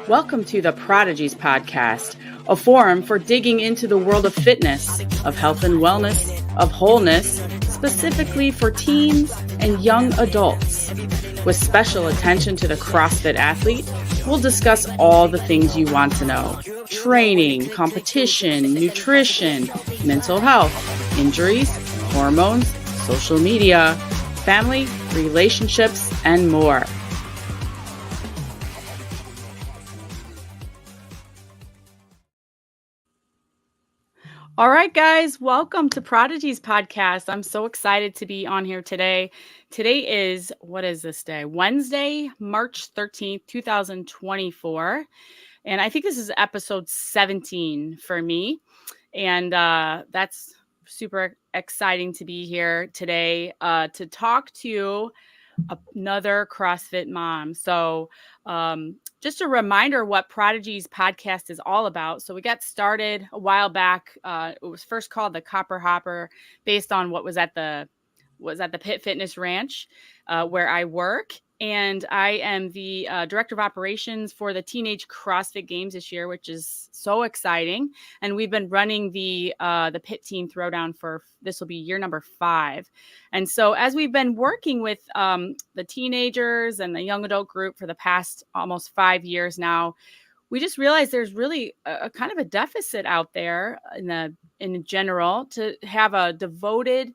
Welcome to the Prodigies podcast, a forum for digging into the world of fitness, of health and wellness, of wholeness, specifically for teens and young adults. With special attention to the CrossFit athlete, we'll discuss all the things you want to know: training, competition, nutrition, mental health, injuries, hormones, social media, family, relationships, and more. All right, guys, welcome to Prodigies podcast. I'm so excited to be on here today. Today is, what is this day? Wednesday, March 13th, 2024. And I think this is episode 17 for me. And that's super exciting to be here today to talk to another CrossFit mom. So just a reminder what Prodigies podcast is all about. So we got started a while back. It was first called the Copper Hopper, based on what was at the Pit Fitness Ranch where I work. And I am the director of operations for the Teenage CrossFit Games this year, which is so exciting. And we've been running the Pit Teen Throwdown for, this will be year number 5. And so as we've been working with the teenagers and the young adult group for the past almost 5 years now, we just realized there's really a kind of a deficit out there in general to have a devoted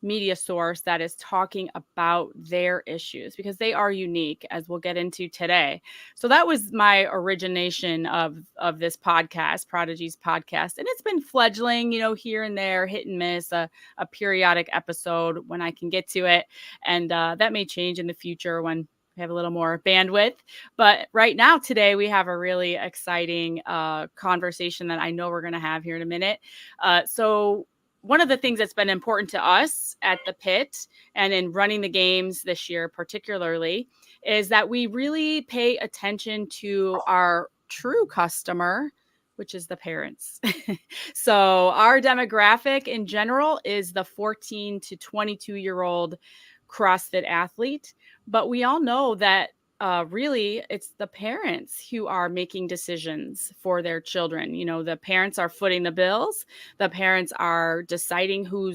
media source that is talking about their issues, because they are unique, as we'll get into today. So that was my origination of this podcast, Prodigies podcast. And it's been fledgling, here and there, hit and miss, a periodic episode when I can get to it. And that may change in the future when we have a little more bandwidth. But right now, today, we have a really exciting conversation that I know we're going to have here in a minute. So one of the things that's been important to us at the Pit and in running the games this year particularly is that we really pay attention to our true customer, which is the parents. So our demographic in general is the 14 to 22-year-old CrossFit athlete. But we all know that really, it's the parents who are making decisions for their children. The parents are footing the bills. The parents are deciding who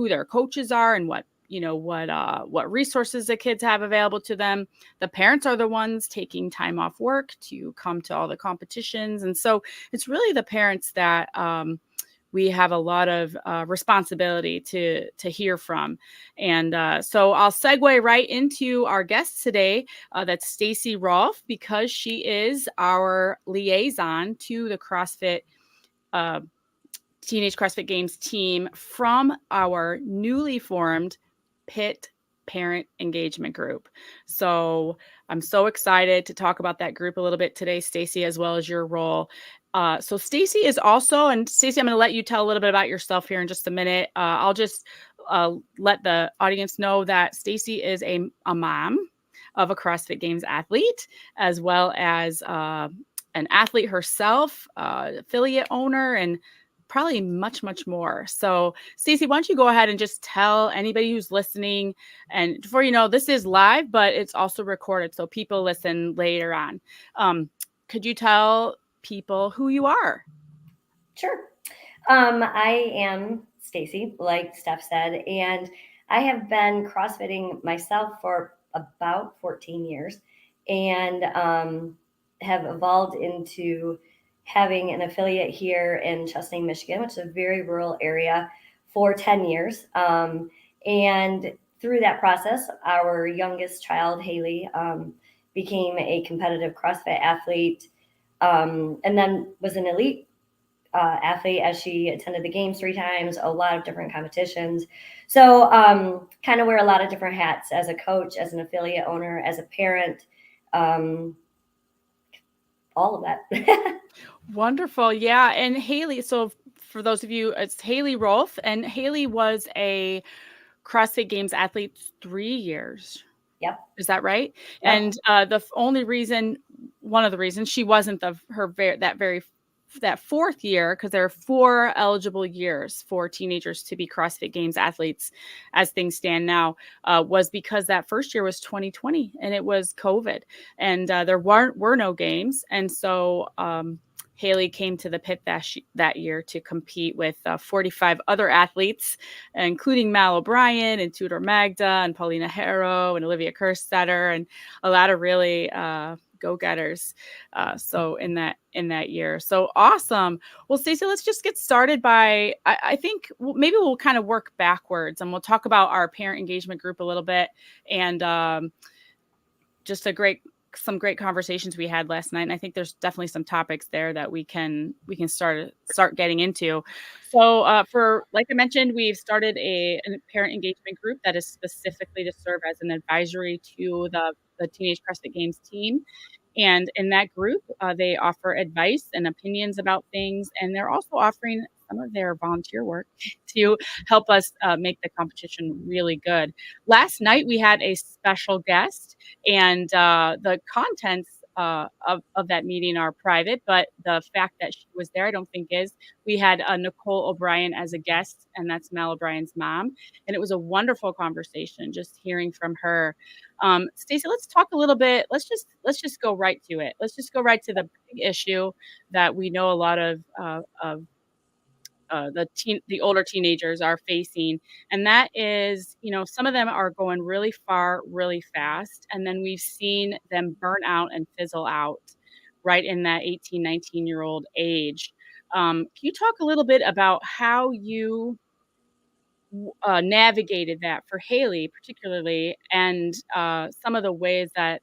their coaches are and what resources the kids have available to them. The parents are the ones taking time off work to come to all the competitions. And so it's really the parents that we have a lot of responsibility to hear from. And so I'll segue right into our guest today. That's Stacy Rolfe, because she is our liaison to the CrossFit Teenage CrossFit Games team from our newly formed Pit Parent Engagement Group. So I'm so excited to talk about that group a little bit today, Stacy, as well as your role. So Stacy is also, and Stacy, I'm going to let you tell a little bit about yourself here in just a minute. I'll just let the audience know that Stacy is a mom of a CrossFit Games athlete, as well as an athlete herself, affiliate owner, and probably much, much more. So Stacy, why don't you go ahead and just tell anybody who's listening, and before you know, this is live, but it's also recorded, so people listen later on. Could you tell people who you are? Sure. I am Stacy, like Steph said, and I have been CrossFitting myself for about 14 years and have evolved into having an affiliate here in Chesaning, Michigan, which is a very rural area, for 10 years. And through that process, our youngest child, Hailey, became a competitive CrossFit athlete, and then was an elite athlete as she attended the games 3 times, a lot of different competitions. So kind of wear a lot of different hats as a coach, as an affiliate owner, as a parent, all of that. Wonderful. Yeah. And Hailey, so for those of you, it's Hailey Rolfe, and Hailey was a CrossFit Games athlete 3 years. Yep. Is that right? Yep. And one of the reasons she wasn't that very that fourth year, because there are 4 eligible years for teenagers to be CrossFit Games athletes as things stand now, was because that first year was 2020 and it was COVID, and there were no games. And so Hailey came to the pit that year to compete with 45 other athletes, including Mal O'Brien and Tudor Magda and Paulina Harrow and Olivia Kerstetter and a lot of really go-getters. So in that year. So awesome. Well, Stacy, let's just get started by, I think maybe we'll kind of work backwards and we'll talk about our parent engagement group a little bit, and just some great conversations we had last night. And I think there's definitely some topics there that we can start getting into. So for, like I mentioned, we've started a parent engagement group that is specifically to serve as an advisory to the Teenage CrossFit Games team. And in that group, they offer advice and opinions about things. And they're also offering some of their volunteer work to help us make the competition really good. Last night, we had a special guest, and the contents of that meeting are private, but the fact that she was there, I don't think is. We had Nicole O'Brien as a guest, and that's Mal O'Brien's mom. And it was a wonderful conversation, just hearing from her. Stacy, let's talk a little bit. Let's just go right to it. Let's just go right to the big issue that we know a lot of the older teenagers are facing, and that is, some of them are going really far, really fast, and then we've seen them burn out and fizzle out right in that 18, 19-year-old age. Can you talk a little bit about how you navigated that for Hailey particularly, and some of the ways that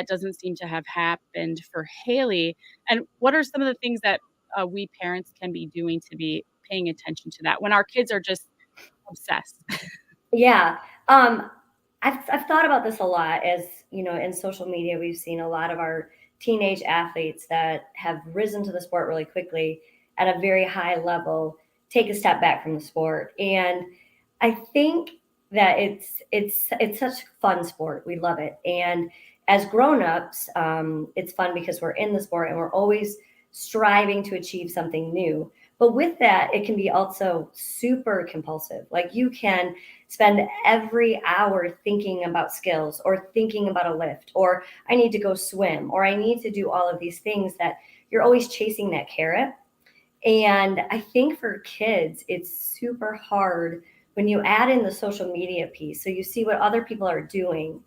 doesn't seem to have happened for Hailey, and what are some of the things that we parents can be doing to be paying attention to that when our kids are just obsessed? Yeah. I've thought about this a lot. As you know, in social media, we've seen a lot of our teenage athletes that have risen to the sport really quickly at a very high level take a step back from the sport. And I think that it's such a fun sport. We love it. And as grown-ups, it's fun because we're in the sport and we're always striving to achieve something new. But with that, it can be also super compulsive. Like, you can spend every hour thinking about skills or thinking about a lift, or I need to go swim, or I need to do all of these things that you're always chasing that carrot. And I think for kids, it's super hard when you add in the social media piece. So you see what other people are doing,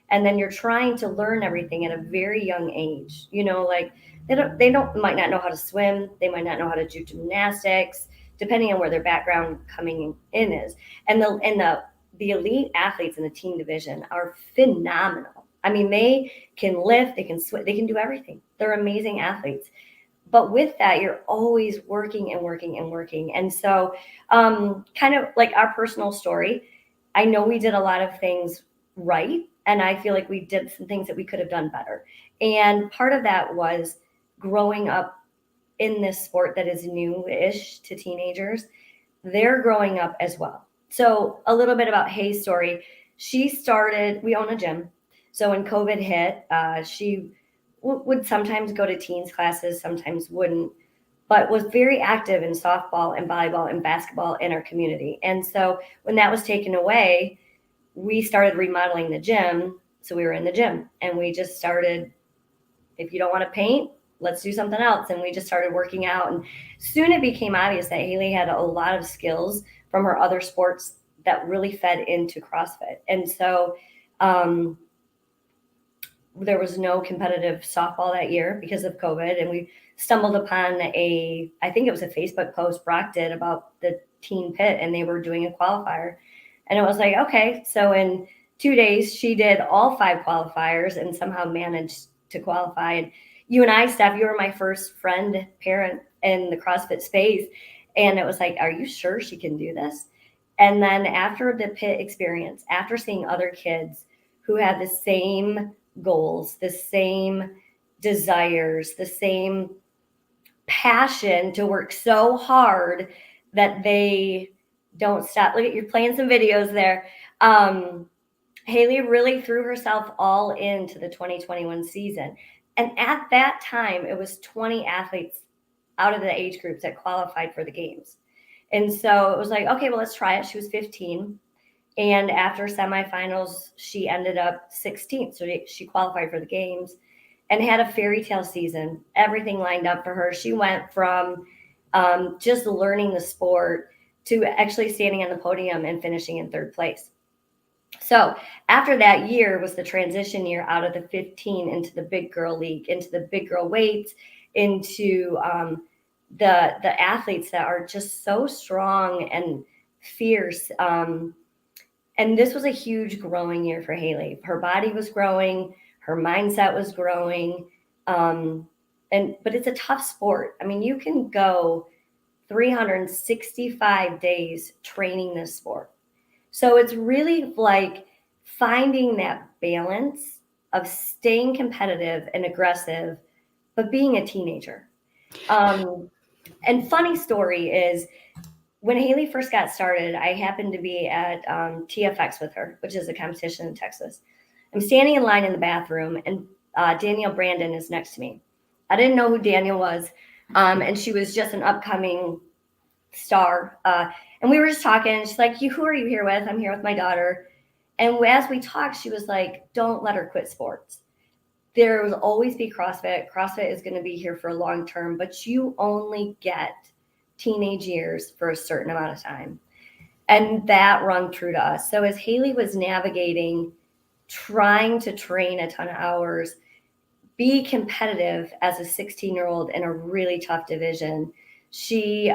and then you're trying to learn everything at a very young age. Like, they might not know how to swim, they might not know how to do gymnastics, depending on where their background coming in is. And the elite athletes in the team division are phenomenal. I mean, they can lift, they can swim, they can do everything. They're amazing athletes. But with that, you're always working and working and working. And so, kind of like our personal story, I know we did a lot of things right, and I feel like we did some things that we could have done better. And part of that was growing up in this sport that is new-ish to teenagers. They're growing up as well. So a little bit about Hay's story. We own a gym. So when COVID hit, she would sometimes go to teens classes, sometimes wouldn't, but was very active in softball and volleyball and basketball in our community. And so when that was taken away, we started remodeling the gym. So we were in the gym and we just started, if you don't want to paint, let's do something else. And we just started working out. And soon it became obvious that Hailey had a lot of skills from her other sports that really fed into CrossFit. And so there was no competitive softball that year because of COVID. And we stumbled upon I think it was a Facebook post Brock did about the teen pit, and they were doing a qualifier. And it was like, okay. So in 2 days, she did all 5 qualifiers and somehow managed to qualify. And you and I, Steph, you were my first friend, parent in the CrossFit space. And it was like, are you sure she can do this? And then after the pit experience, after seeing other kids who had the same goals, the same desires, the same passion to work so hard that they don't stop. Look at, you're playing some videos there. Hailey really threw herself all into the 2021 season. And at that time, it was 20 athletes out of the age groups that qualified for the games. And so it was like, okay, well, let's try it. She was 15. And after semifinals, she ended up 16th. So she qualified for the games and had a fairy tale season. Everything lined up for her. She went from just learning the sport to actually standing on the podium and finishing in third place. So after that year was the transition year out of the 15 into the big girl league, into the big girl weights, into the athletes that are just so strong and fierce. And this was a huge growing year for Hailey. Her body was growing, her mindset was growing. But it's a tough sport. I mean, you can go 365 days training this sport. So it's really like finding that balance of staying competitive and aggressive, but being a teenager. And funny story is when Hailey first got started, I happened to be at TFX with her, which is a competition in Texas. I'm standing in line in the bathroom, and Danielle Brandon is next to me. I didn't know who Danielle was, and she was just an upcoming star. And we were just talking, and she's like, who are you here with? I'm here with my daughter. And as we talked, she was like, don't let her quit sports. There will always be CrossFit. CrossFit is going to be here for a long term, but you only get teenage years for a certain amount of time. And that rung true to us. So as Hailey was navigating, trying to train a ton of hours, be competitive as a 16-year-old in a really tough division, she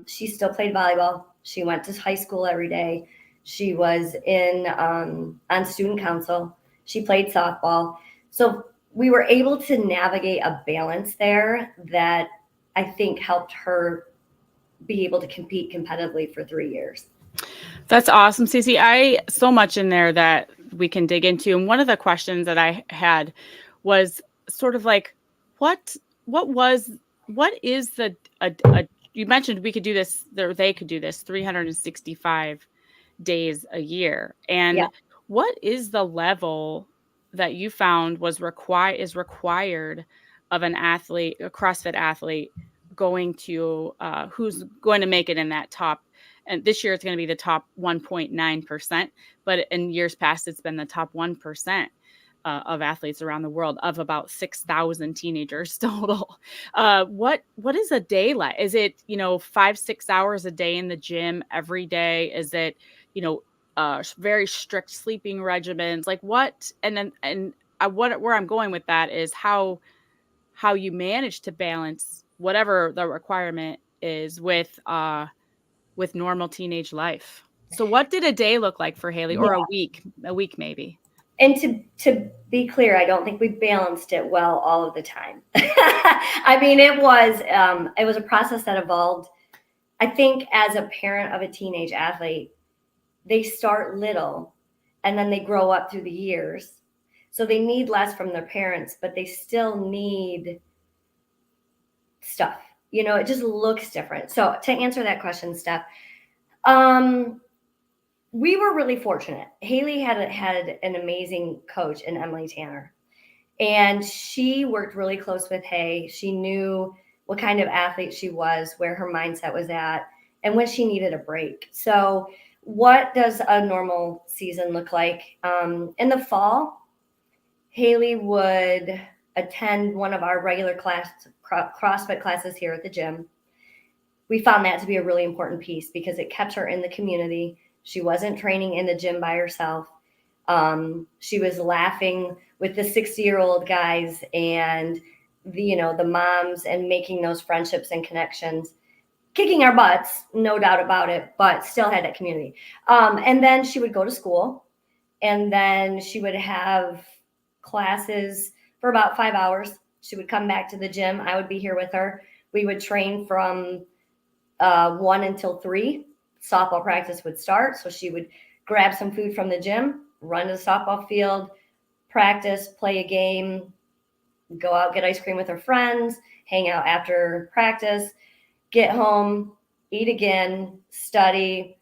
still played volleyball. She went to high school every day. She was on student council. She played softball. So we were able to navigate a balance there that I think helped her be able to compete competitively for 3 years. That's awesome, Stacy. So much in there that we can dig into. And one of the questions that I had was sort of like, what is the you mentioned we could do this, or they could do this 365 days a year. And Yeah. What is the level that you found is required of an athlete, a CrossFit athlete, going to who's going to make it in that top? And this year it's going to be the top 1.9%, but in years past it's been the top 1% of athletes around the world, of about 6,000 teenagers total. What is a day like? Is it 5-6 hours a day in the gym every day? Is it very strict sleeping regimens? Like what? Where I'm going with that is how you manage to balance whatever the requirement is with normal teenage life. So what did a day look like for Hailey, or a week maybe? And to be clear, I don't think we balanced it well all of the time. I mean, it was a process that evolved. I think as a parent of a teenage athlete, they start little and then they grow up through the years. So they need less from their parents, but they still need stuff. It just looks different. So to answer that question, Steph, we were really fortunate. Hailey had an amazing coach in Emily Tanner, and she worked really close with Hay. She knew what kind of athlete she was, where her mindset was at, and when she needed a break. So what does a normal season look like? In the fall, Hailey would attend one of our regular CrossFit classes here at the gym. We found that to be a really important piece because it kept her in the community. She wasn't training in the gym by herself. She was laughing with the 60-year-old guys and the moms, and making those friendships and connections, kicking our butts, no doubt about it, but still had that community. And then she would go to school, and then she would have classes for about 5 hours. She would come back to the gym. I would be here with her. We would train from 1 until 3. Softball practice would start. So she would grab some food from the gym, run to the softball field, practice, play a game, go out, get ice cream with her friends, hang out after practice, get home, eat again, study,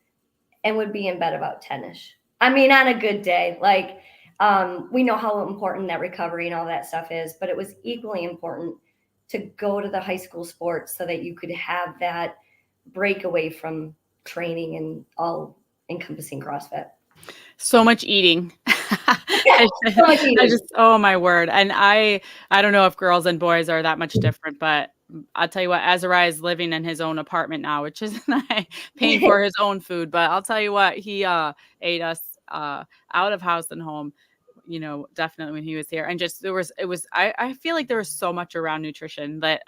and would be in bed about 10-ish. I mean, on a good day, we know how important that recovery and all that stuff is, but it was equally important to go to the high school sports so that you could have that break away from training and all encompassing CrossFit. So much eating. Yeah, so much I eating. just, oh my word. And I don't know if girls and boys are that much different, but I'll tell you what, Azariah is living in his own apartment now, which is paying for his own food. But I'll tell you what, he ate us out of house and home, definitely when he was here. And just I feel like there was so much around nutrition that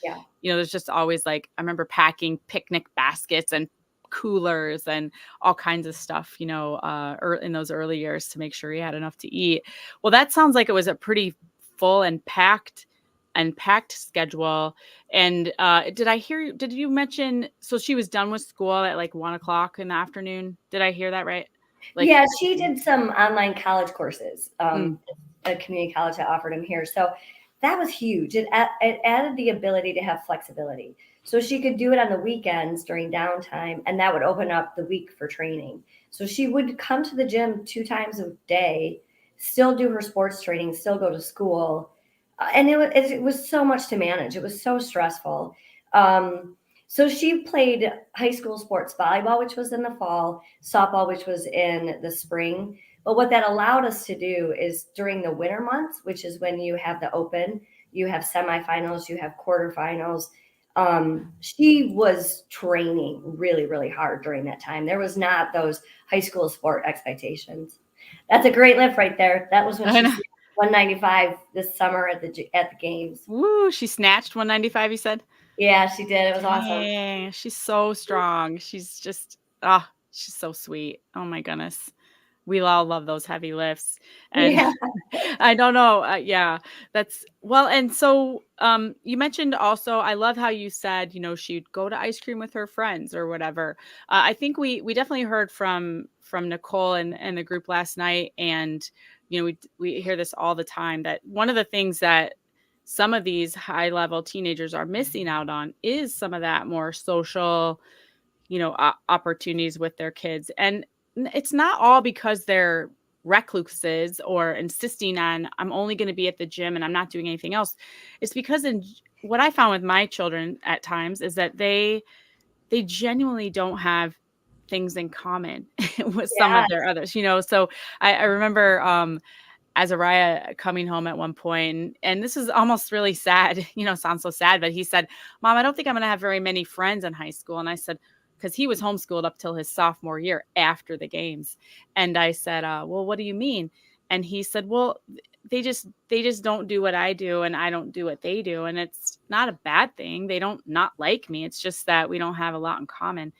Yeah. there's just always like, I remember packing picnic baskets and coolers and all kinds of stuff, in those early years to make sure he had enough to eat. Well, that sounds like it was a pretty full and packed schedule. And did you mention, so she was done with school at like 1:00 in the afternoon? Did I hear that right? Like, yeah, she did some online college courses, Mm. a community college that offered them here. So that was huge. It added the ability to have flexibility. So she could do it on the weekends during downtime, and that would open up the week for training. So she would come to the gym 2 times a day, still do her sports training, still go to school. And it was so much to manage. It was so stressful. So she played high school sports volleyball, which was in the fall, softball, which was in the spring. But what that allowed us to do is during the winter months, which is when you have the open, you have semifinals, you have quarterfinals. She was training really, really hard during that time. There was not those high school sport expectations. That's a great lift right there. That was when I she know. 195 this summer at the games. Woo, she snatched 195, you said? Yeah, she did. It was awesome. Dang, she's so strong. She's just, she's so sweet. Oh my goodness. We all love those heavy lifts. And Yeah. I don't know. Yeah, that's well. And so, you mentioned also, I love how you said, she'd go to ice cream with her friends or whatever. I think we definitely heard from Nicole and the group last night. And, we hear this all the time, that one of the things that some of these high level teenagers are missing out on is some of that more social, opportunities with their kids. And it's not all because they're recluses or insisting on, I'm only going to be at the gym and I'm not doing anything else. It's because what I found with my children at times is that they genuinely don't have things in common with some of Yes. their others, So I remember Azariah coming home at one point, and this is almost really sad, sounds so sad, but he said, Mom, I don't think I'm going to have very many friends in high school. And I said, because he was homeschooled up till his sophomore year after the games. And I said, well, what do you mean? And he said, well, they just don't do what I do and I don't do what they do. And it's not a bad thing. They don't not like me. It's just that we don't have a lot in common.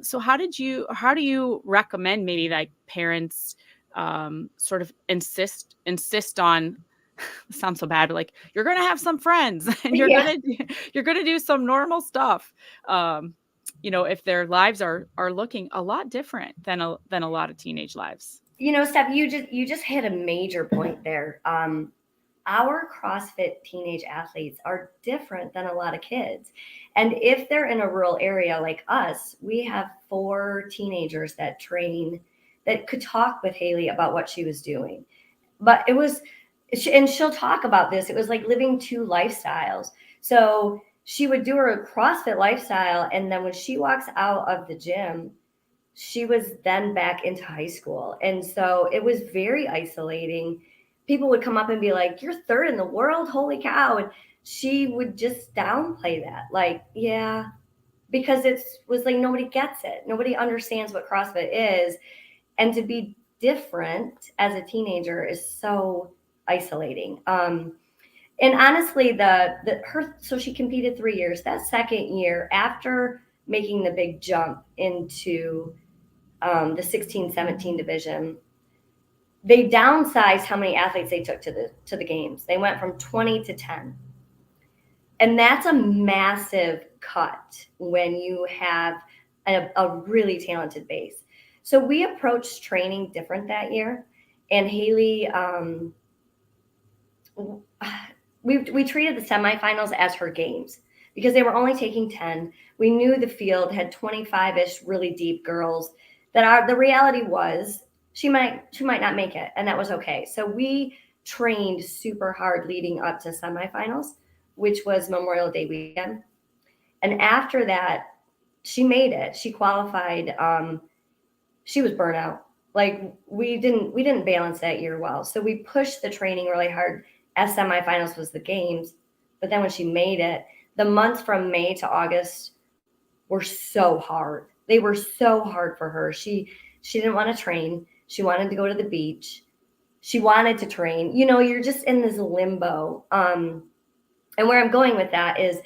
So how do you recommend maybe like parents sort of insist on sounds so bad, but like, you're gonna have some friends and you're Yeah. gonna do some normal stuff, if their lives are looking a lot different than a lot of teenage lives. Steph, you just hit a major point there. Our CrossFit teenage athletes are different than a lot of kids. And if they're in a rural area like us, we have 4 teenagers that train that could talk with Hailey about what she was doing. But and she'll talk about this. It was like living 2 lifestyles. So she would do her CrossFit lifestyle. And then when she walks out of the gym, she was then back into high school. And so it was very isolating. People would come up and be like, you're 3rd in the world. Holy cow. And she would just downplay that. Like, yeah, because it was like, nobody gets it. Nobody understands what CrossFit is. And to be different as a teenager is so isolating. And honestly, so she competed 3 years. That second year, after making the big jump into the 16-17 division, they downsized how many athletes they took to the games. They went from 20 to 10. And that's a massive cut when you have a really talented base. So we approached training different that year. And Hailey, we treated the semifinals as her games because they were only taking 10. We knew the field had 25-ish really deep girls the reality was she might not make it, and that was okay. So we trained super hard leading up to semifinals which was Memorial Day weekend. And after that, she made it. She qualified. She was burnt out. Like we didn't balance that year well. So we pushed the training really hard. As semifinals was the games, but then when she made it, the months from May to August were so hard. They were so hard for her. She didn't want to train. She wanted to go to the beach. She wanted to train. You know, you're just in this limbo. And where I'm going with that is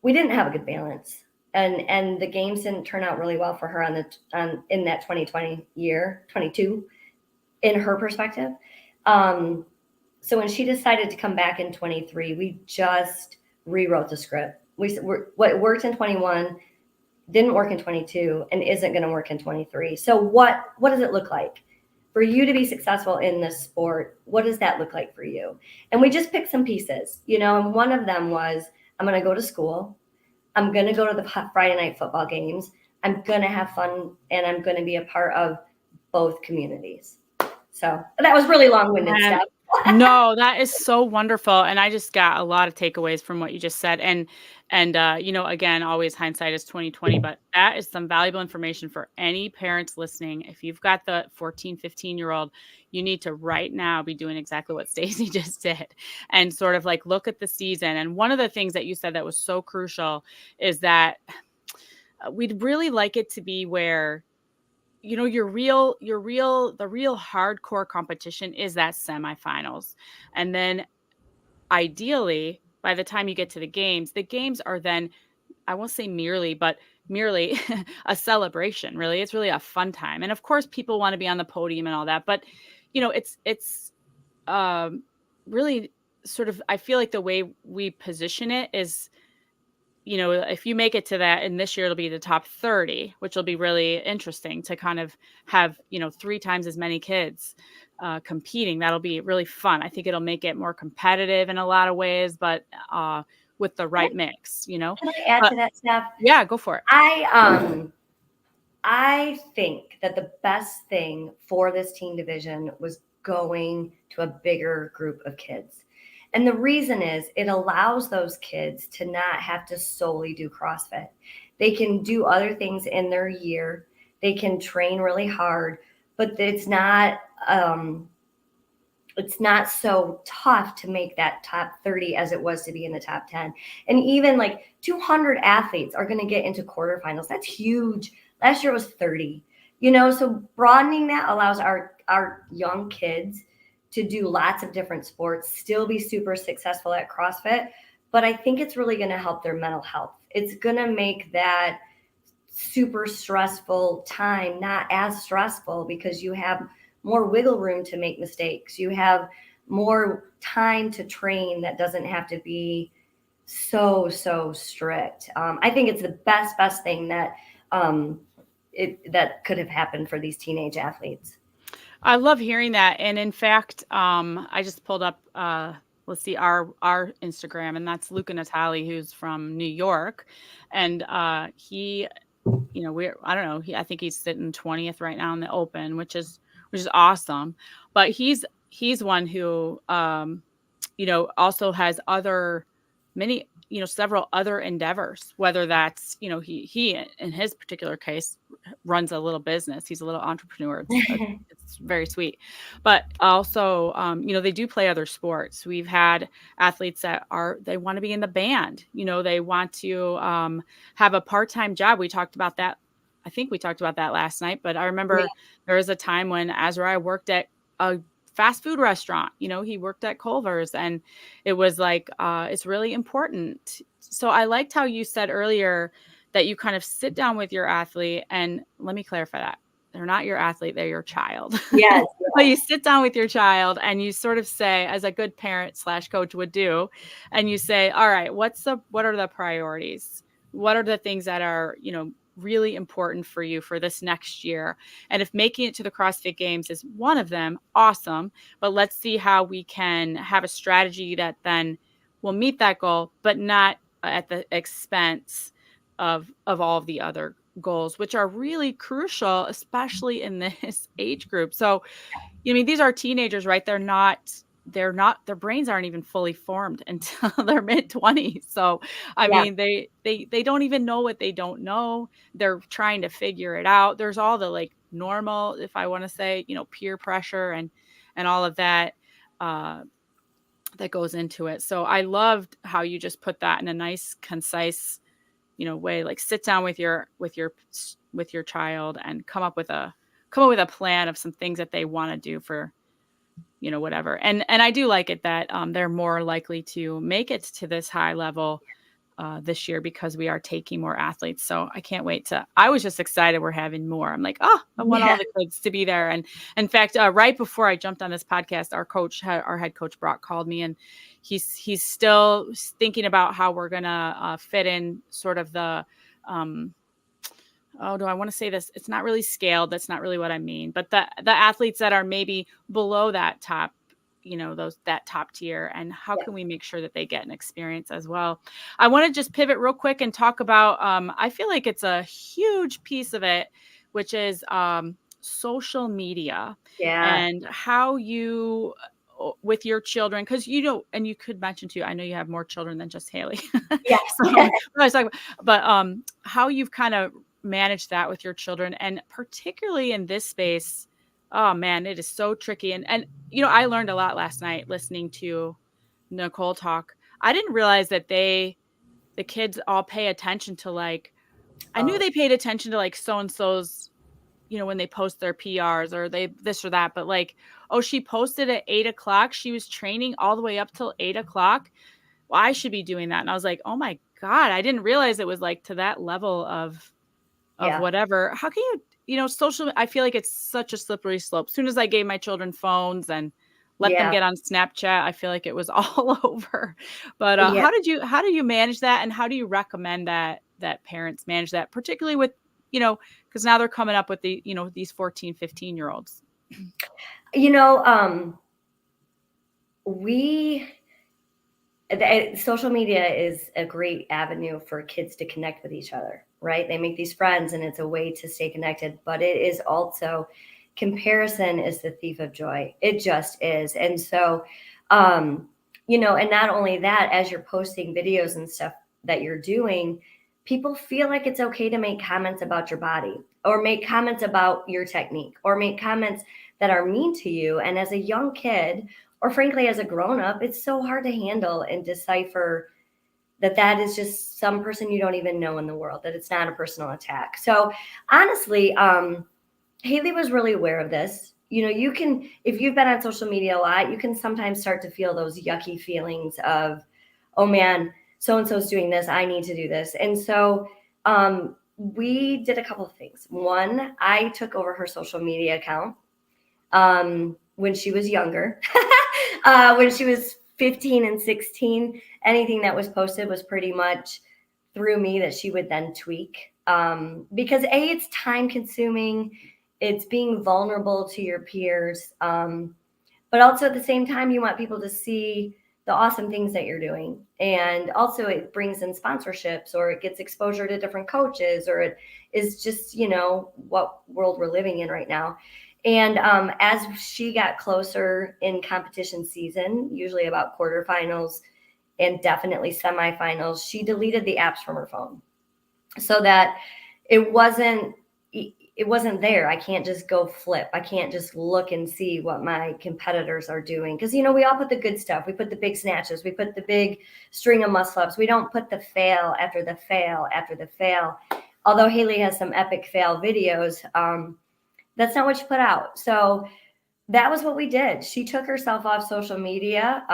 we didn't have a good balance. And the games didn't turn out really well for her in that 2020 year, 22, in her perspective. So when she decided to come back in 23, we just rewrote the script. What worked in 21 didn't work in 22 and isn't going to work in 23. So what does it look like for you to be successful in this sport? What does that look like for you? And we just picked some pieces, you know, and one of them was, I'm going to go to school. I'm going to go to the Friday night football games. I'm going to have fun, and I'm going to be a part of both communities. So that was really long-winded stuff. No, that is so wonderful. And I just got a lot of takeaways from what you just said. And you know, again, always hindsight is 2020, but that is some valuable information for any parents listening. If you've got the 14, 15-year-old, you need to right now be doing exactly what Stacy just did and sort of like look at the season. And one of the things that you said that was so crucial is that we'd really like it to be where, you know, the real hardcore competition is that semifinals. And then ideally, by the time you get to the games are then, I won't say merely a celebration. Really, it's really a fun time. And of course, people want to be on the podium and all that. But, you know, it's really sort of, I feel like the way we position it is, you know, if you make it to that, and this year it'll be the top 30, which will be really interesting to kind of have, you know, 3 times as many kids competing. That'll be really fun. I think it'll make it more competitive in a lot of ways, but with the right mix, you know. Can I add to that, Steph? Yeah, go for it. I think that the best thing for this teen division was going to a bigger group of kids. And the reason is it allows those kids to not have to solely do CrossFit. They can do other things in their year. They can train really hard, but it's not so tough to make that top 30 as it was to be in the top 10. And even like 200 athletes are going to get into quarterfinals. That's huge. Last year was 30, you know, so broadening that allows our young kids to do lots of different sports, still be super successful at CrossFit. But I think it's really going to help their mental health. It's going to make that super stressful time not as stressful because you have more wiggle room to make mistakes. You have more time to train that doesn't have to be so strict. I think it's the best thing that that could have happened for these teenage athletes. I love hearing that. And in fact, I just pulled up, let's see, our Instagram, and that's Luca Natali, who's from New York. And he, you know, I don't know, I think he's sitting 20th right now in the Open, which is awesome. But he's one who, you know, also has several other endeavors, whether that's, you know, he in his particular case runs a little business. He's a little entrepreneur. It's very sweet. But also, you know, they do play other sports. We've had athletes that they want to be in the band. You know, they want to have a part-time job. We talked about that. I think we talked about that last night, but I remember there was a time when Azariah worked at a fast food restaurant. You know, he worked at Culver's, and it was like, it's really important. So I liked how you said earlier that you kind of sit down with your athlete, and let me clarify that. They're not your athlete, they're your child. Yes. But you sit down with your child and you sort of say, as a good parent / coach would do, and you say, all right, what are the priorities? What are the things that are, you know, really important for you for this next year? And if making it to the CrossFit Games is one of them, awesome. But let's see how we can have a strategy that then will meet that goal, but not at the expense of all of the other goals, which are really crucial, especially in this age group. So, you know, I mean, these are teenagers, right? They're not their brains aren't even fully formed until their mid-20s. So, I Yeah. mean, they don't even know what they don't know. They're trying to figure it out. There's all the like normal, if I want to say, peer pressure and all of that that goes into it. So I loved how you just put that in a nice, concise, way. Like sit down with your child and come up with a plan of some things that they want to do for whatever. And I do like it that they're more likely to make it to this high level this year because we are taking more athletes. So I can't wait I was just excited we're having more. I'm like, oh, I want Yeah. all the kids to be there. And in fact, right before I jumped on this podcast, our head coach Brock called me, and he's still thinking about how we're going to fit in sort of the, do I want to say this? It's not really scaled. That's not really what I mean. But the athletes that are maybe below that top, that top tier, and how can we make sure that they get an experience as well? I want to just pivot real quick and talk about, I feel like it's a huge piece of it, which is social media Yeah. and how you, with your children, because and you could mention too, I know you have more children than just Hailey. Yeah. So I was talking about, but how you've kind of managed that with your children, and particularly in this space. Oh man, it is so tricky. And I learned a lot last night listening to Nicole talk. I didn't realize that the kids all pay attention to like, I knew Oh, they paid attention to like so-and-so's, when they post their PRs or they this or that, but like, oh, she posted at 8:00. She was training all the way up till 8:00. Well, I should be doing that. And I was like, oh my God, I didn't realize it was like to that level of yeah. whatever. How can social, I feel like it's such a slippery slope. As soon as I gave my children phones and let them Yeah. get on Snapchat, I feel like it was all over. But Yeah. how do you manage that? And how do you recommend that parents manage that, particularly with, because now they're coming up with these 14, 15-year-olds. Social media is a great avenue for kids to connect with each other, right? They make these friends and it's a way to stay connected, but it is also, comparison is the thief of joy. It just is. And so, and not only that, as you're posting videos and stuff that you're doing, people feel like it's okay to make comments about your body or make comments about your technique or make comments that are mean to you. And as a young kid, or frankly, as a grown-up, it's so hard to handle and decipher that is just some person you don't even know in the world, that it's not a personal attack. So honestly, Hailey was really aware of this. You can, if you've been on social media a lot, you can sometimes start to feel those yucky feelings of, oh man, so-and-so's doing this, I need to do this. And so we did a couple of things. One, I took over her social media account when she was younger. When she was 15 and 16, anything that was posted was pretty much through me that she would then tweak. Because it's time consuming, it's being vulnerable to your peers. But also at the same time, you want people to see the awesome things that you're doing. And also it brings in sponsorships, or it gets exposure to different coaches, or it is just, what world we're living in right now. And as she got closer in competition season, usually about quarterfinals and definitely semifinals, she deleted the apps from her phone so that it wasn't there. I can't just go flip. I can't just look and see what my competitors are doing. Because, we all put the good stuff. We put the big snatches. We put the big string of muscle ups. We don't put the fail after the fail after the fail. Although Hailey has some epic fail videos, that's not what she put out. So that was what we did. She took herself off social media.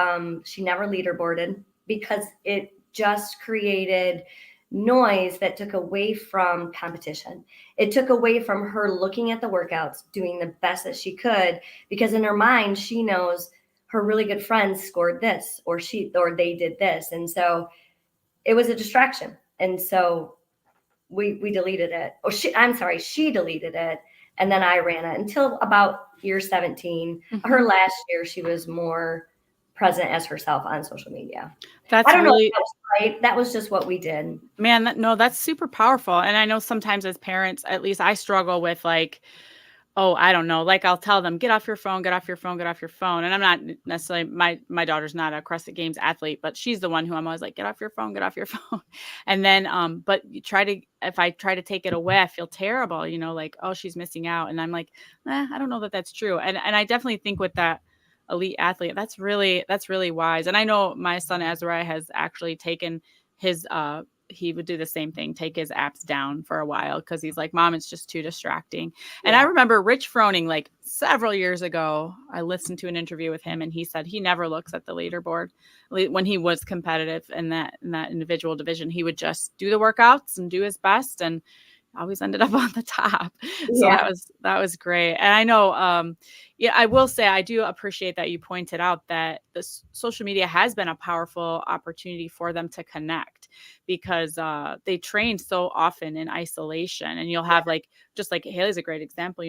She never leaderboarded because it just created noise that took away from competition. It took away from her looking at the workouts, doing the best that she could, because in her mind, she knows her really good friends scored this, or they did this. And so it was a distraction. And so we deleted it. She deleted it. And then I ran it until about year 17. Mm-hmm. Her last year, she was more present as herself on social media. I don't know if that was right. That was just what we did. Man, that's super powerful. And I know sometimes as parents, at least I struggle with like, Oh, I don't know. Like, I'll tell them, "Get off your phone, get off your phone, get off your phone." And I'm not necessarily my daughter's not a CrossFit Games athlete, but she's the one who I'm always like, "Get off your phone, get off your phone." And then, but you try to if I try to take it away, I feel terrible, like, "Oh, she's missing out." And I'm like, I don't know that that's true." And I definitely think with that elite athlete, that's really wise. And I know my son Azariah has actually taken his he would do the same thing, take his apps down for a while because he's like, "Mom, it's just too distracting." And I Yeah. remember Rich Froning, like several years ago, I listened to an interview with him and he said he never looks at the leaderboard when he was competitive in that individual division. He would just do the workouts and do his best and always ended up on the top. So Yeah. that was great. And I know, yeah, I will say I do appreciate that you pointed out that this social media has been a powerful opportunity for them to connect because they train so often in isolation, and you'll Yeah. have like just like Haley's a great example.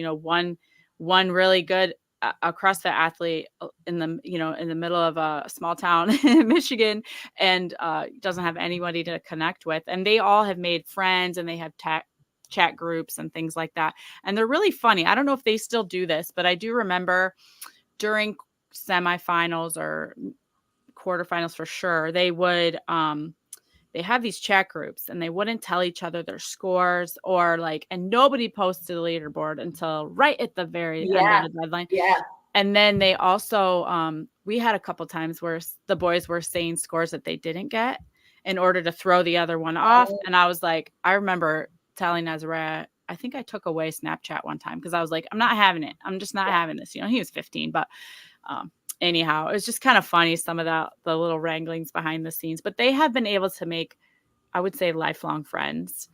One really good a CrossFit athlete in the middle of a small town in Michigan, and doesn't have anybody to connect with, and they all have made friends and they have chat groups and things like that. And they're really funny. I don't know if they still do this, but I do remember during semifinals or quarterfinals for sure, they have these chat groups and they wouldn't tell each other their scores or like, and nobody posted the leaderboard until right at the very end of Yeah. the deadline. Yeah. And then they also, we had a couple times where the boys were saying scores that they didn't get in order to throw the other one off. Oh, And I was like, I remember telling Azariah, I think I took away Snapchat one time because I was like, I'm not having it. I'm just not yeah. having this. He was 15, but um, anyhow, it was just kind of funny, some of the little wranglings behind the scenes. But they have been able to make, I would say, lifelong friends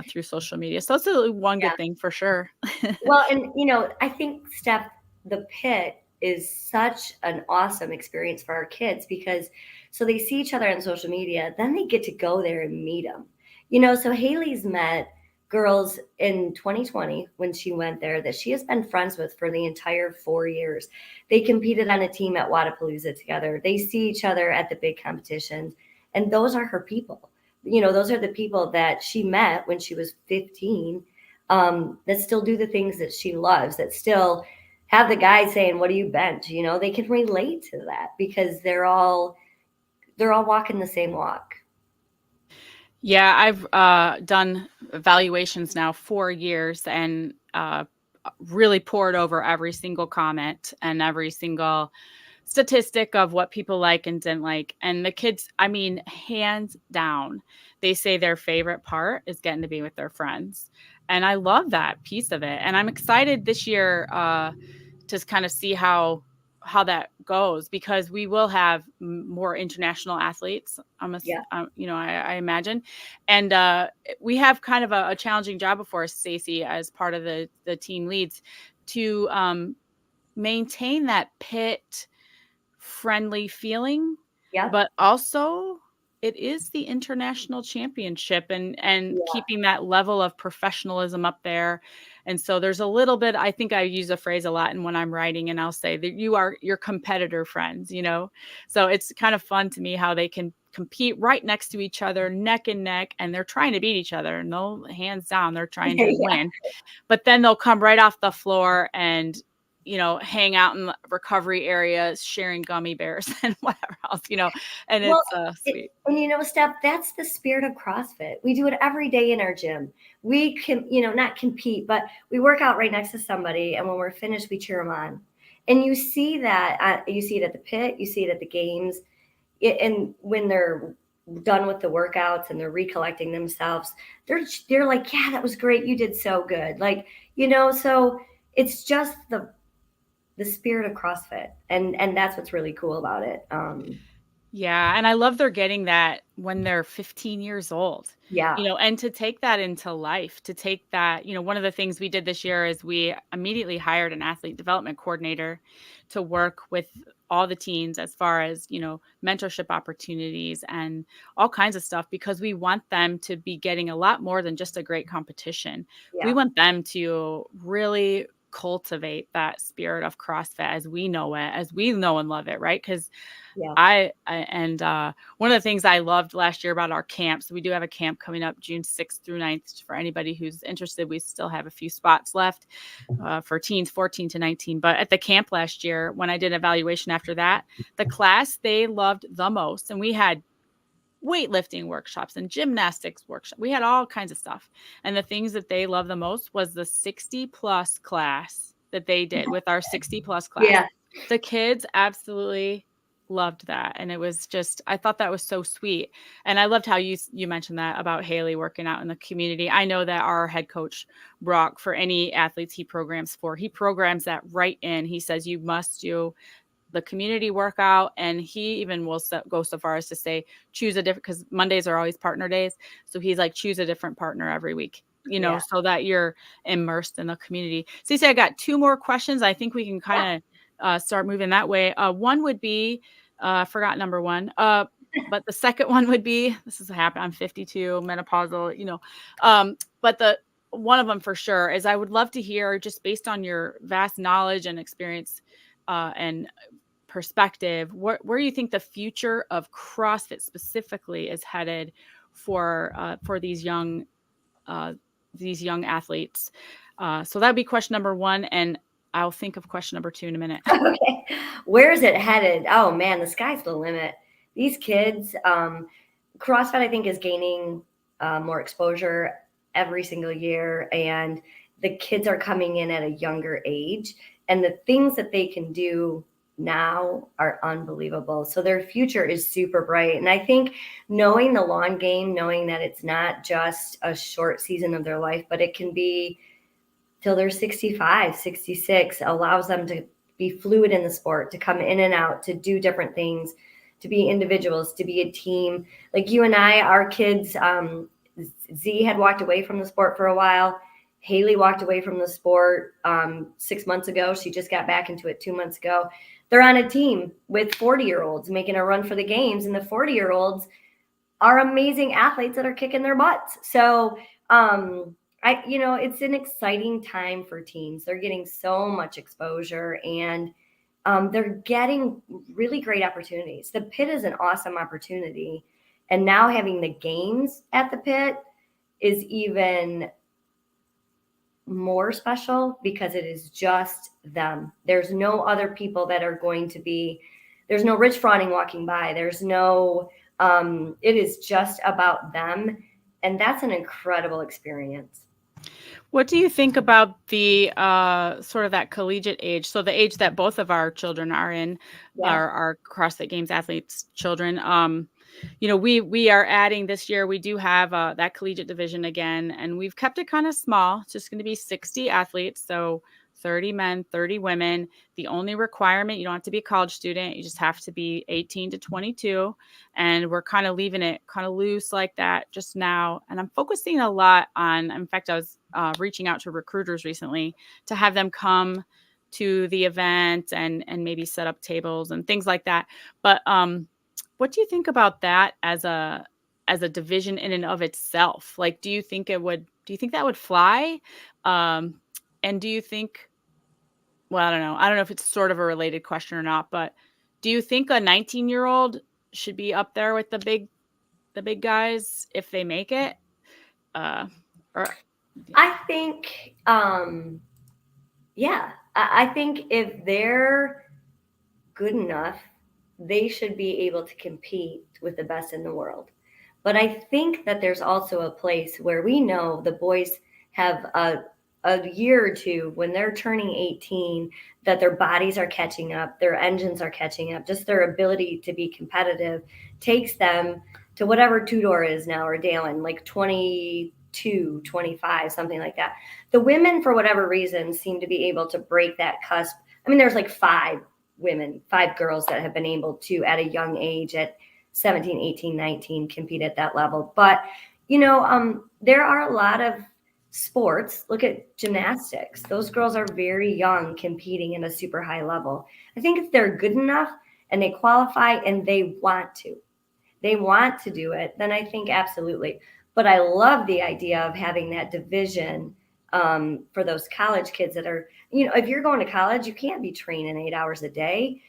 through social media. So it's one Yeah. good thing for sure. Well, and I think Steph, the pit is such an awesome experience for our kids because so they see each other on social media, then they get to go there and meet them. So Haley's met girls in 2020 when she went there that she has been friends with for the entire 4 years. They competed on a team at Wadapalooza together. They see each other at the big competitions, and those are her people. Those are the people that she met when she was 15, that still do the things that she loves, that still have the guys saying, "What do you bench?" They can relate to that because they're all walking the same walk. Yeah, I've done evaluations now 4 years and really poured over every single comment and every single statistic of what people like and didn't like. And the kids, I mean, hands down, they say their favorite part is getting to be with their friends. And I love that piece of it. And I'm excited this year to kind of see how that goes because we will have more international athletes. Yeah. I imagine, and we have kind of a challenging job before us, Stacy, as part of the team leads, to maintain that pit friendly feeling, Yeah. but also it is the international championship and Yeah. keeping that level of professionalism up there. And so there's a little bit, I think I use a phrase a lot and when I'm writing and I'll say that you are your competitor friends. So it's kind of fun to me how they can compete right next to each other, neck and neck, and they're trying to beat each other. No, hands down, they're trying to Yeah. win. But then they'll come right off the floor and hang out in the recovery areas, sharing gummy bears and whatever else. And Well, it's sweet. and Steph, that's the spirit of CrossFit. We do it every day in our gym. We can, not compete, but we work out right next to somebody, and when we're finished, we cheer them on. And you see that, you see it at the pit, you see it at the games, and when they're done with the workouts and they're recollecting themselves, they're like, "Yeah, that was great. You did so good." Like, so it's just the spirit of CrossFit, and that's what's really cool about it. Yeah, and I love they're getting that when they're 15 years old. Yeah. And to take that into life, to take that, one of the things we did this year is we immediately hired an athlete development coordinator to work with all the teens as far as, mentorship opportunities and all kinds of stuff because we want them to be getting a lot more than just a great competition. We Yeah. want them to really cultivate that spirit of CrossFit as we know it, as we know and love it, right? Because Yeah. one of the things I loved last year about our camps, we do have a camp coming up June 6th through 9th for anybody who's interested. We still have a few spots left for teens 14 to 19. But at the camp last year, when I did evaluation after that, the class they loved the most, and we had weightlifting workshops and gymnastics workshops. We had all kinds of stuff. And the things that they loved the most was the 60 plus class that they did with our 60 plus class. Yeah. The kids absolutely loved that. And it was just, I thought that was so sweet. And I loved how you mentioned that about Hailey working out in the community. I know that our head coach, Brock, for any athletes he programs that right in. He says, you must do the community workout. And he even will go so far as to say, choose a different, because Mondays are always partner days. So he's like, choose a different partner every week, so that you're immersed in the community. Stacey, I got 2 more questions. I think we can kind of start moving that way. One would be, I forgot number 1. But the second one would be, this is happening. I'm 52, menopausal, but one of them for sure is I would love to hear, just based on your vast knowledge and experience and perspective, where you think the future of CrossFit specifically is headed for these young athletes. So that'd be question number 1, and I'll think of question number 2 in a minute. Okay. Where is it headed? Oh man, the sky's the limit. These kids, CrossFit, I think, is gaining more exposure every single year, and the kids are coming in at a younger age, and the things that they can do now are unbelievable. So their future is super bright. And I think knowing the long game, knowing that it's not just a short season of their life, but it can be till they're 65, 66, allows them to be fluid in the sport, to come in and out, to do different things, to be individuals, to be a team. Like you and I, our kids, Z had walked away from the sport for a while. Hailey walked away from the sport 6 months ago. She just got back into it 2 months ago. They're on a team with 40-year-olds making a run for the games, and the 40-year-olds are amazing athletes that are kicking their butts. So, it's an exciting time for teens. They're getting so much exposure, and they're getting really great opportunities. The pit is an awesome opportunity, and now having the games at the pit is even more special because it is just them. There's no other people that are going to be, there's no Rich Froning walking by. There's no, it is just about them. And that's an incredible experience. What do you think about the sort of that collegiate age? So the age that both of our children are in, our CrossFit Games athletes' children. We are adding this year, we do have that collegiate division again, and we've kept it kind of small. It's just going to be 60 athletes. So 30 men, 30 women. The only requirement, you don't have to be a college student. You just have to be 18 to 22. And we're kind of leaving it kind of loose like that just now. And I'm focusing a lot on, in fact, I was reaching out to recruiters recently to have them come to the event and maybe set up tables and things like that. But what do you think about that as a division in and of itself? Like, do you think that would fly? And do you think, well, I don't know if it's sort of a related question or not, but do you think a 19-year-old should be up there with the big guys if they make it? I think, I think if they're good enough, they should be able to compete with the best in the world. But I think that there's also a place where we know the boys have a year or two when they're turning 18, that their bodies are catching up, their engines are catching up, just their ability to be competitive takes them to whatever Tudor is now, or Dalen, like 22, 25, something like that. The women, for whatever reason, seem to be able to break that cusp. I mean, there's like 5 girls that have been able to, at a young age, at 17, 18, 19, compete at that level. But, there are a lot of sports. Look at gymnastics. Those girls are very young competing at a super high level. I think if they're good enough and they qualify and they want to do it, then I think absolutely. But I love the idea of having that division for those college kids that are, if you're going to college, you can't be training 8 hours a day.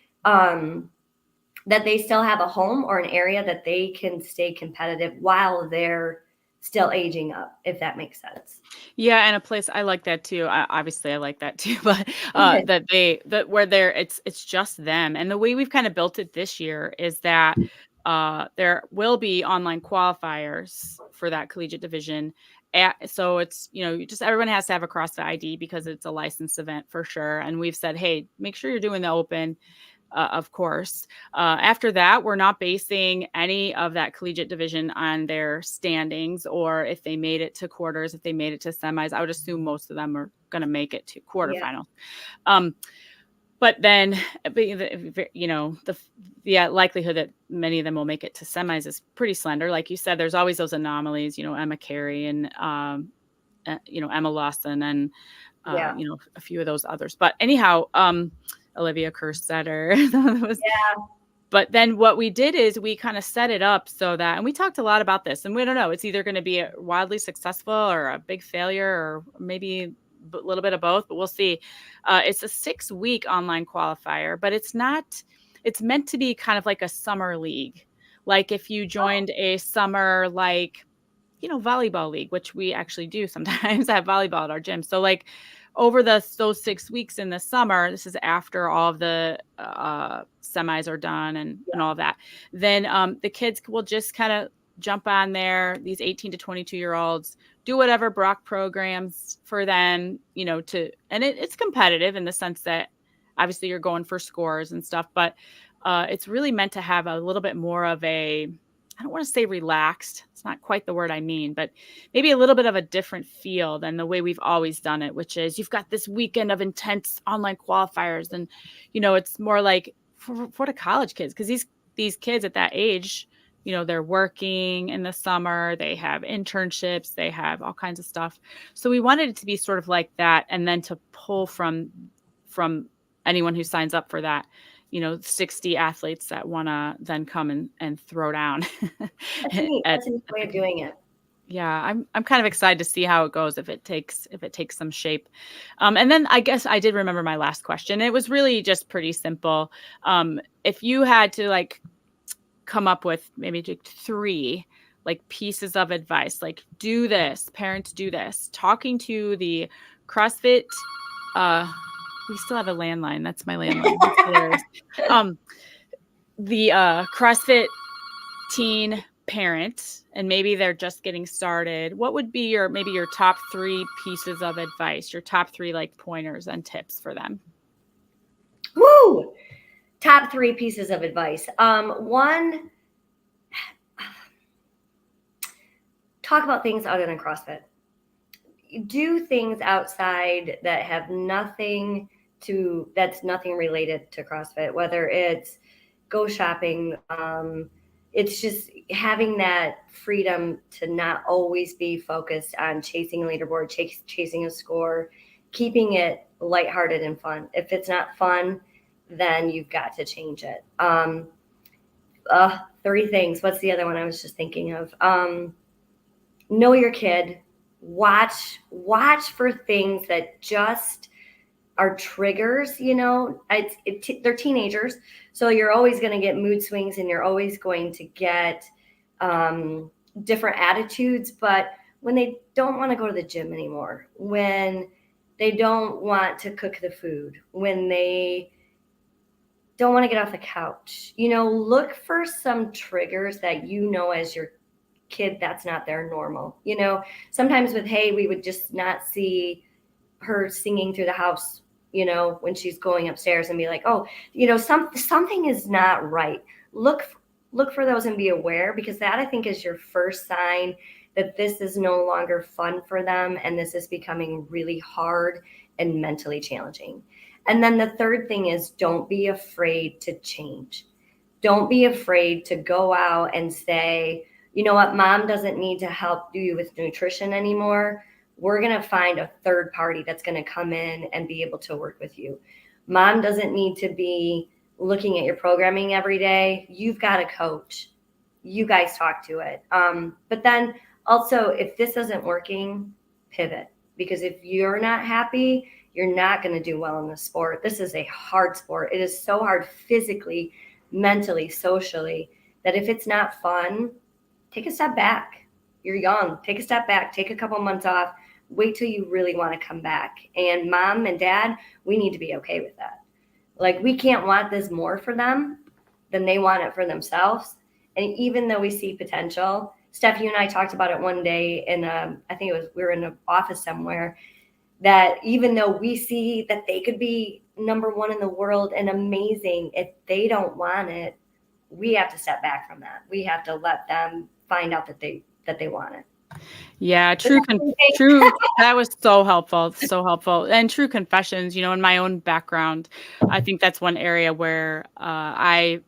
That they still have a home or an area that they can stay competitive while they're still aging up, if that makes sense. Yeah, and a place I like that too. Obviously, I like that too, but that where it's just them. And the way we've kind of built it this year is that there will be online qualifiers for that collegiate division. So it's just everyone has to have a CrossFit ID because it's a licensed event for sure. And we've said, hey, make sure you're doing the open. Of course. After that, we're not basing any of that collegiate division on their standings or if they made it to quarters, if they made it to semis. I would assume most of them are going to make it to quarterfinals. But then, the likelihood that many of them will make it to semis is pretty slender. Like you said, there's always those anomalies, Emma Carey and, Emma Lawson and, a few of those others. But anyhow, Olivia Kerstetter. But then what we did is we kind of set it up so that, and we talked a lot about this, and we don't know, it's either going to be a wildly successful or a big failure or maybe a little bit of both, but we'll see. It's a 6-week online qualifier, but it's meant to be kind of like a summer league. Like if you joined a summer, volleyball league, which we actually do sometimes have volleyball at our gym. So like over those 6 weeks in the summer, this is after all of the semis are done and all of that, then the kids will just kind of jump on there, these 18 to 22-year-olds, do whatever Brock programs for them, and it's competitive in the sense that obviously you're going for scores and stuff, but it's really meant to have a little bit more of I don't want to say relaxed. It's not quite the word I mean, but maybe a little bit of a different feel than the way we've always done it, which is you've got this weekend of intense online qualifiers. And, it's more like for the college kids, because these kids at that age, they're working in the summer, they have internships, they have all kinds of stuff. So we wanted it to be sort of like that. And then to pull from anyone who signs up for that, 60 athletes that want to then come and throw down. That's a neat way of doing it. Yeah, I'm kind of excited to see how it goes if it takes some shape. And then I guess I did remember my last question. It was really just pretty simple. If you had to come up with maybe 3 pieces of advice, do this, parents do this, talking to the CrossFit we still have a landline. That's my landline. That's hilarious. The CrossFit teen parent, and maybe they're just getting started. What would be your top 3 pieces of advice, your top 3 pointers and tips for them? Woo! Top 3 pieces of advice. 1, talk about things other than CrossFit. Do things outside that have that's nothing related to CrossFit, whether it's go shopping. It's just having that freedom to not always be focused on chasing a leaderboard, chasing a score, keeping it lighthearted and fun. If it's not fun, then you've got to change it. 3 things. What's the other one I was just thinking of? Know your kid. Watch for things that just are triggers. They're teenagers, so you're always going to get mood swings and you're always going to get different attitudes. But when they don't want to go to the gym anymore, when they don't want to cook the food, when they don't want to get off the couch, look for some triggers that as your kid, that's not their normal. Sometimes with Hay, we would just not see her singing through the house, when she's going upstairs, and be like, oh, something is not right. Look for those and be aware, because that, I think, is your first sign that this is no longer fun for them and this is becoming really hard and mentally challenging. And then the third thing is, don't be afraid to change. Don't be afraid to go out and say, you know what, mom doesn't need to help you with nutrition anymore. We're going to find a third party that's going to come in and be able to work with you. Mom doesn't need to be looking at your programming every day. You've got a coach. You guys talk to it. But then also, if this isn't working, pivot, because if you're not happy, you're not going to do well in the sport. This is a hard sport. It is so hard physically, mentally, socially, that if it's not fun, take a step back. You're young. Take a step back. Take a couple months off. Wait till you really want to come back. And mom and dad, we need to be okay with that. Like, we can't want this more for them than they want it for themselves. And even though we see potential, Steph, you and I talked about it one day in I think it was, we were in an office somewhere, that even though we see that they could be number one in the world and amazing, if they don't want it, we have to step back from that. We have to let them find out that they want it. Yeah, true. That was so helpful. And true confessions, you know, in my own background, I think that's one area where I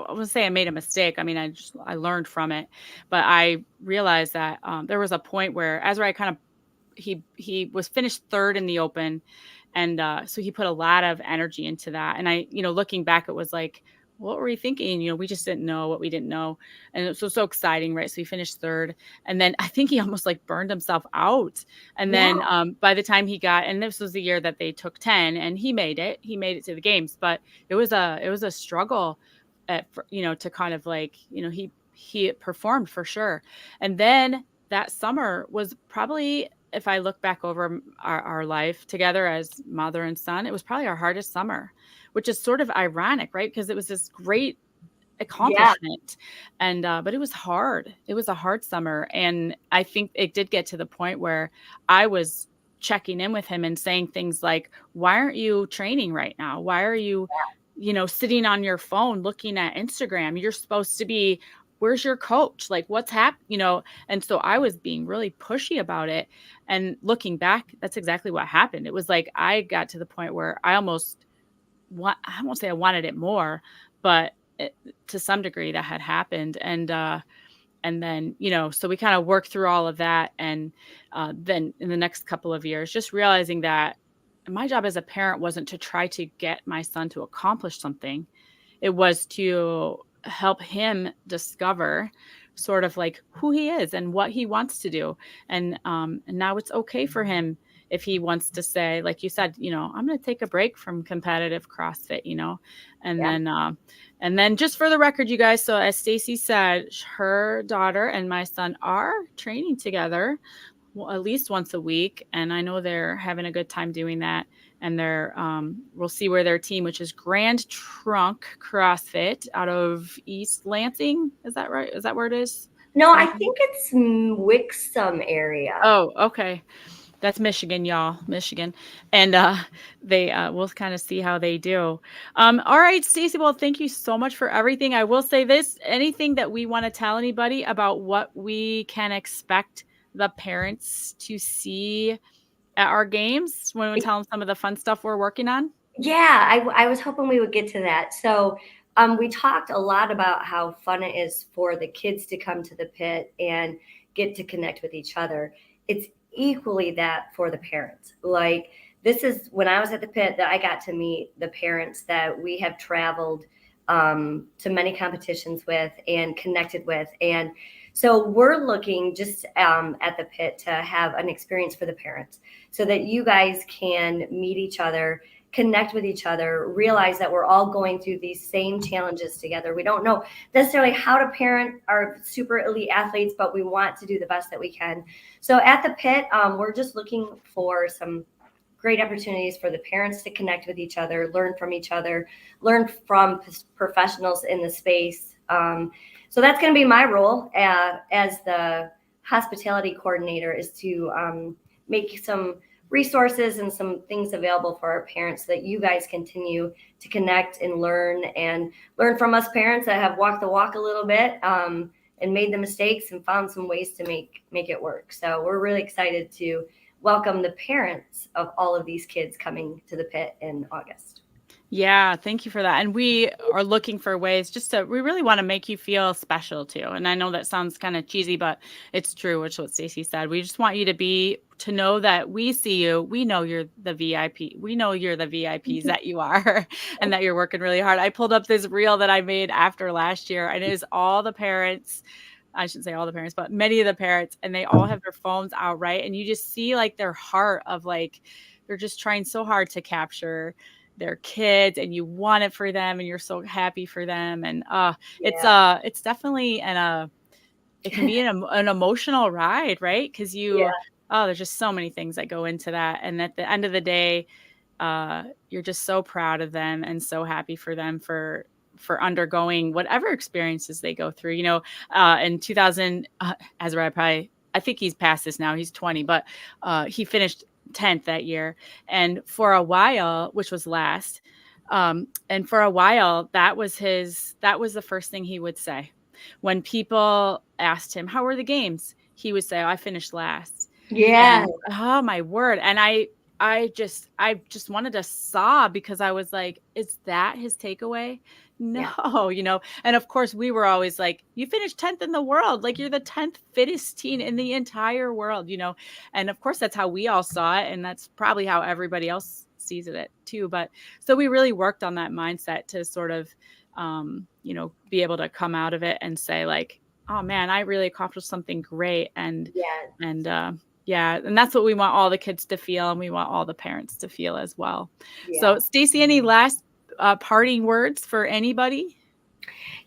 would say I made a mistake. I mean, I learned from it, but I realized that there was a point where, as I kind of, he was finished third in the open, and so he put a lot of energy into that. And I, you know, looking back, it was like, what were we thinking? You know, we just didn't know what we didn't know. And it was so exciting, right? So he finished third. And then I think he almost like burned himself out. And then by the time he got, and this was the year that they took 10, and he made it to the games, but it was a struggle you know, to kind of like, you know, he performed for sure. And then that summer was probably, if I look back over our life together as mother and son, it was probably our hardest summer, which is sort of ironic, right? Because it was this great accomplishment. And but it was hard. It was a hard summer. And I think it did get to the point where I was checking in with him and saying things like, why aren't you training right now? Why are you, you know, sitting on your phone looking at Instagram? You're supposed to be, where's your coach? Like, what's happening? You know? And so I was being really pushy about it. And looking back, that's exactly what happened. It was like, I got to the point where I won't say I wanted it more, but to some degree that had happened. And then, you know, so we kind of worked through all of that. And then in the next couple of years, just realizing that my job as a parent wasn't to try to get my son to accomplish something. It was to help him discover sort of like who he is and what he wants to do. And now it's okay for him if he wants to say, like you said, you know, I'm going to take a break from competitive CrossFit, you know, and then just for the record, you guys, so as Stacy said, her daughter and my son are training together at least once a week. And I know they're having a good time doing that. And they're, we'll see where their team, which is Grand Trunk CrossFit out of East Lansing. Is that right? Is that where it is? No, I think it's Wixom area. Oh, okay. That's Michigan, y'all, Michigan. And we'll kind of see how they do. All right, Stacy, well, thank you so much for everything. I will say this, anything that we want to tell anybody about what we can expect the parents to see at our games when we tell them some of the fun stuff we're working on? Yeah, I was hoping we would get to that. So we talked a lot about how fun it is for the kids to come to the pit and get to connect with each other. It's equally that for the parents. Like, this is when I was at the pit that I got to meet the parents that we have traveled to many competitions with and connected with. And so we're looking just at the pit to have an experience for the parents so that you guys can meet each other, connect with each other, realize that we're all going through these same challenges together. We don't know necessarily how to parent our super elite athletes, but we want to do the best that we can. So at the pit, we're just looking for some great opportunities for the parents to connect with each other, learn from each other, learn from professionals in the space. So that's going to be my role as the hospitality coordinator, is to make some resources and some things available for our parents so that you guys continue to connect and learn from us parents that have walked the walk a little bit and made the mistakes and found some ways to make it work. So we're really excited to welcome the parents of all of these kids coming to the pit in August. Yeah, thank you for that. And we are looking for ways we really want to make you feel special too. And I know that sounds kind of cheesy, but it's true, which is what Stacy said. We just want you to know that we see you. We know you're the VIP. We know you're the VIPs that you are and that you're working really hard. I pulled up this reel that I made after last year, and it is all the parents I shouldn't say all the parents, but many of the parents, and they all have their phones out, right? And you just see like their heart of like, they're just trying so hard to capture their kids, and you want it for them, and you're so happy for them. And it's definitely it can be an emotional ride, right? Because there's just so many things that go into that. And at the end of the day, you're just so proud of them and so happy for them for undergoing whatever experiences they go through. In 2000, Azariah I think he's past this now. He's 20, but he finished 10th that year. And for a while, which was last, and for a while, that was the first thing he would say. When people asked him, how were the games? He would say, oh, I finished last. Yeah. And, oh my word. And I just wanted to sob, because I was like, is that his takeaway? No, and of course we were always like, you finished 10th in the world. Like, you're the 10th fittest teen in the entire world, and of course that's how we all saw it. And that's probably how everybody else sees it too. But so we really worked on that mindset to sort of, be able to come out of it and say like, oh man, I really accomplished something great. And that's what we want all the kids to feel, and we want all the parents to feel as well. Yeah. So, Stacy, any last parting words for anybody?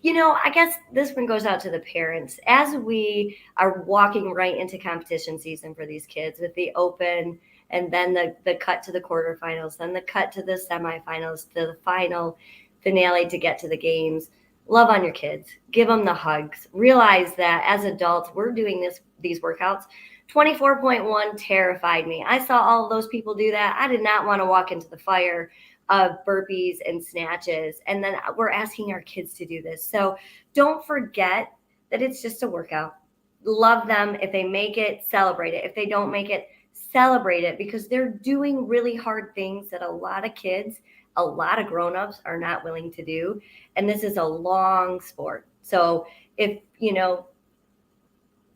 I guess this one goes out to the parents. As we are walking right into competition season for these kids with the open, and then the cut to the quarterfinals, then the cut to the semifinals, to the final finale to get to the games, love on your kids. Give them the hugs. Realize that as adults, we're doing these workouts. 24.1 terrified me. I saw all of those people do that. I did not want to walk into the fire of burpees and snatches. And then we're asking our kids to do this. So don't forget that it's just a workout. Love them. If they make it, celebrate it. If they don't make it, celebrate it, because they're doing really hard things that a lot of kids, a lot of grown-ups are not willing to do. And this is a long sport. So if,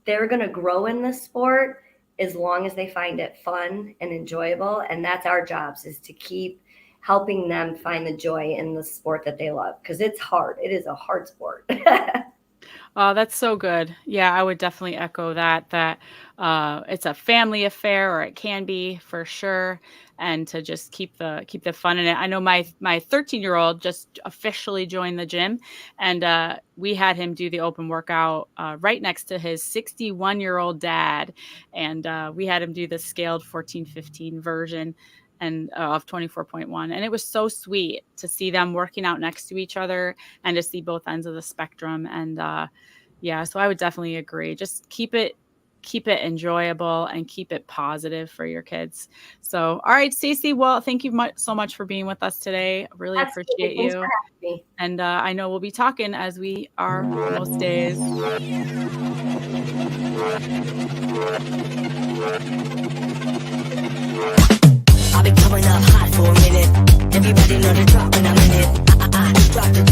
they're going to grow in this sport as long as they find it fun and enjoyable. And that's our jobs, is to keep helping them find the joy in the sport that they love, because it's hard. It is a hard sport. Oh, that's so good. Yeah, I would definitely echo that it's a family affair, or it can be for sure. And to just keep the fun in it. I know my 13-year-old just officially joined the gym, and we had him do the open workout right next to his 61-year-old dad. And we had him do the scaled 14-15 version and of 24.1. And it was so sweet to see them working out next to each other and to see both ends of the spectrum. And so I would definitely agree. Just keep it enjoyable and keep it positive for your kids. So, all right, Stacy, well, thank you so much for being with us today. Really appreciate you. Thanks for having me. And I know we'll be talking, as we are most days. I've been coming up hot for a minute. Everybody know the drop when I'm in it. I drop the